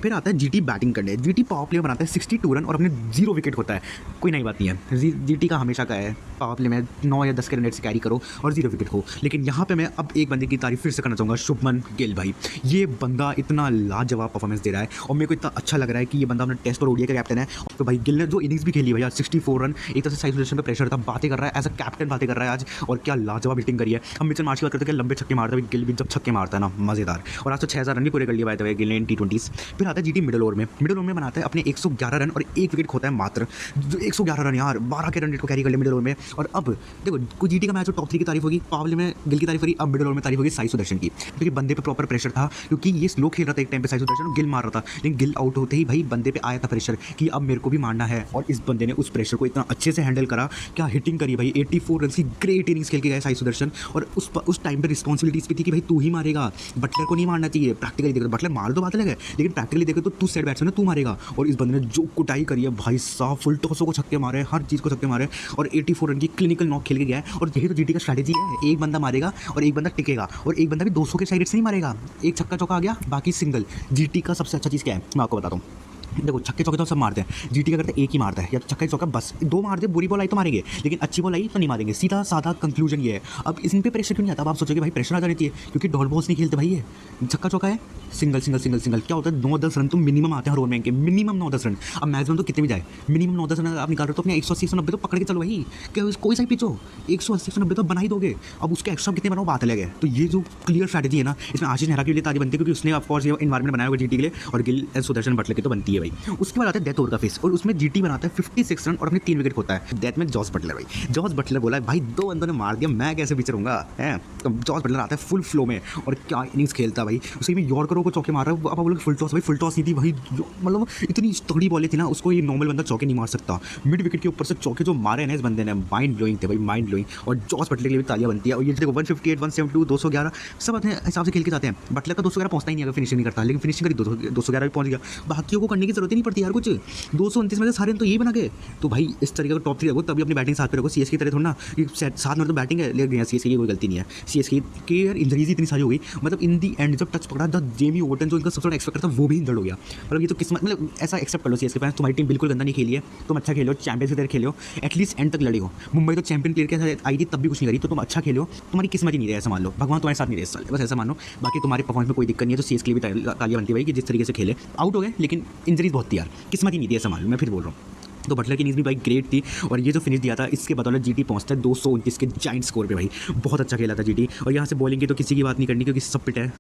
फिर आता है जीटी बैटिंग करने। जीटी पावर प्ले में बनाता है 62 रन और अपने 0 विकेट होता है। कोई नई बात नहीं है, जीटी का हमेशा का है पावर प्ले में 9 या 10 के रन से कैरी करो और 0 विकेट हो। लेकिन यहाँ पे मैं अब एक बंदे की तारीफ फिर से करना चाहूँगा, शुभमन गिल भाई। ये बंदा इतना लाजवाब परफॉर्मेंस दे रहा है और मेरे को इतना अच्छा लग रहा है कि ये बंदा अपना टेस्ट और ओडीआई का कैप्टन है। तो भाई गिल ने जो इनिंग्स भी खेली भैया 64 रन, एक तरह से साइड पोजीशन पे प्रेशर था, बातें कर रहा है एज अ कैप्टन, बातें कर रहा है आज। और क्या लाजवाब हिटिंग करी है। हम मिचेल मार्श की बात करते हैं, लंबे छक्के मारता है गिल भी, जब छक्के मारता है ना मज़ेदार। और आज तो 6000 रन भी पूरे कर लिए भाई गिल ने T20s। फिर आता है जीटी मिडल ओवर में। मिडल ओवर में बनाता है अपने 111 रन और 1 विकेट खोता है मात्र। 111 रन यार, 12 के रन रेट को कैरी कर लिया मिडल ओवर में। और अब देखो कोई जीटी का मैच टॉप 3 की तारीफ होगी, पावर प्ले में गिल की तारीफ होगी, अब मिडल ओवर में तारीफ होगी साई सुदर्शन की, क्योंकि बंदे पे प्रॉपर प्रेशर था। क्योंकि ये स्लो खेल रहा था एक टाइम पे साई सुदर्शन, गिल मार रहा था, लेकिन गिल आउट होते ही भाई बंदे पे आया था प्रेशर कि अब मेरे को भी मारना है। और इस बंदे ने उस प्रेशर को इतना अच्छे से हैंडल करा, क्या हिटिंग करी भाई। 84 रन की ग्रेट इनिंग्स खेल के गए साई सुदर्शन। और उस टाइम पे रिस्पॉन्सिबिलिटीज भी थी कि भाई तू ही मारेगा, बटलर को नहीं मारना चाहिए। प्रैक्टिकली देखो बटलर मार दो बात अलग है, लेकिन प्रैक्टिकली देखो तो तू सेट बैट्समैन है, तू मारेगा। और इस बंदे ने जो कुटाई करी है भाई साहब, फुल टॉसों को छक्के मारे, हर चीज़ को छक्के मारे और 84 रन की क्लिनिकल नॉक खेल के गया है। और यही तो जीटी का स्ट्रैटेजी है, एक बंदा मारेगा और एक बंदा टिकेगा, और एक बंदा भी 200 के साइड से नहीं मारेगा। एक छक्का चौका आ गया, बाकी सिंगल। जीटी का सबसे अच्छा चीज़ क्या है मैं आपको बताता हूँ। देखो छक्के चौके तो सब मारते हैं, जीटी का करते हैं एक ही मारता है, या छक्का चौका बस 2 मार दे, बुरी बॉल आई तो मारेंगे, लेकिन अच्छी बॉल आई तो नहीं मारेंगे। सीधा साधा कंक्लूजन ये है। अब इन पे प्रेशर क्यों नहीं आता? अब आप सोचोगे भाई प्रेशर आ जानी चाहिए, क्योंकि डॉट बॉल्स नहीं खेलते भाई। ये छक्का चौका है, सिंगल सिंगल सिंगल सिंगल, क्या होता है 9-10 रन तो मिनिमम आते हैं हर ओवर में इनके, मिनिमम 9-10 रन। अब मैक्सिमम तो कितने भी जाए, मिनिमम 9-10 रन आप निकाल रहे हो तो अपने 180-190 तो पकड़ के चलो भाई। क्या कोई सा पिच हो 180-190 तो बना ही दोगे। अब उसके एक्स्ट्रा कितने बनाओ बात अलग है। तो ये जो क्लियर स्ट्रैटेजी है ना, इसमें आशीष नेहरा के लिए तारीफ बनती है, क्योंकि उसने ऑफकोर्स ये इन्वायरमेंट बनाया हुआ जीटी के लिए, और गिल सुदर्शन बटलर की तो बनती है भाई। उसके बाद आता है डेथ ओवर का फेस, और उसमें जीटी बनाता है 56 रन और अपने 3 विकेट होता है। डेथ में जॉस बटलर भाई, जॉस बटलर बोला है भाई 2 बंदों ने मार दिया, मैं कैसे बिचरूंगा है। तो जॉस बटलर आता है फुल फ्लो में और क्या इनिंग्स खेलता है भाई। उसके में यॉर्करों को चौके मार रहा है। अब बोलो फुल टॉस भाई, फुल टॉस नहीं थी भाई, मतलब इतनी तगड़ी बॉलें थी ना, उसको ये नॉर्मल बंदा चौके नहीं मार सकता। मिड विकेट के ऊपर से चौके जो मारे हैं इस बंदे ने, माइंड ब्लोइंग थे भाई, माइंड ब्लोइंग। और जॉस बटलर के लिए भी तालियां बनती है। और ये देखो 158, 172, 211 सब अपने हिसाब से खेल के जाते हैं। बटलर का 211 पहुंचता ही नहीं, अगर फिनिशिंग नहीं करता, लेकिन फिनिशिंग करी 211 भी पहुंच गया। बाकियों को करने की जरूरत ही नहीं पड़ती यार कुछ। 229 में से सारे तो ये बना गए। तो भाई इस तरीके का टॉप 3 रखो, तभी अपनी बैटिंग साथ पे रखो। सीएसके की तरह थोड़ा ना, साथ में तो बैटिंग है, लेकिन सीएसके की कोई गलती नहीं है। सीएसके की यार इंजरीज इतनी सारी हो गई, मतलब इन दी एंड जब टच पकड़ा, जब जेमी ओवर्टन जो इनका सबसे बड़ा एक्सपेक्ट था वो भी इंजर्ड हो गया। मतलब ये तो किस्मत, मतलब ऐसा एक्सेप्ट कर लो सीएसके फैंस, तुम्हारी टीम बिल्कुल गंदा नहीं खेली है, तुम अच्छा खेलो, चैंपियंस की तरह खेलो, एटलीस्ट एंड तक लड़े हो। मुंबई तो चैंपियन प्लेयर के साथ आई थी तब भी कुछ नहीं करी, तो तुम अच्छा खेलो, तुम्हारी किस्मत ही नहीं रही, ऐसा मान लो। भगवान तुम्हारे साथ नहीं रहे साल, बस ऐसा मानो। बाकी तुम्हारी परफॉर्मेंस में कोई दिक्कत नहीं है, तो सीएसके भी तालियां बनती है भाई कि जिस तरीके से खेले। आउट हो गए लेकिन इंजरीज बहुत थी यार, किस्मत ही नहीं थी, ऐसा मान लो। मैं फिर बोल रहा हूँ, तो बटलर की इनिंग्स भी भाई ग्रेट थी। और ये जो फिनिश दिया था इसके बदौलत जीटी पहुंचता है 229 के जाइंट स्कोर पे भाई। बहुत अच्छा खेला था जीटी। और यहाँ से बॉलिंग की तो किसी की बात नहीं करनी, क्योंकि सब पिट है।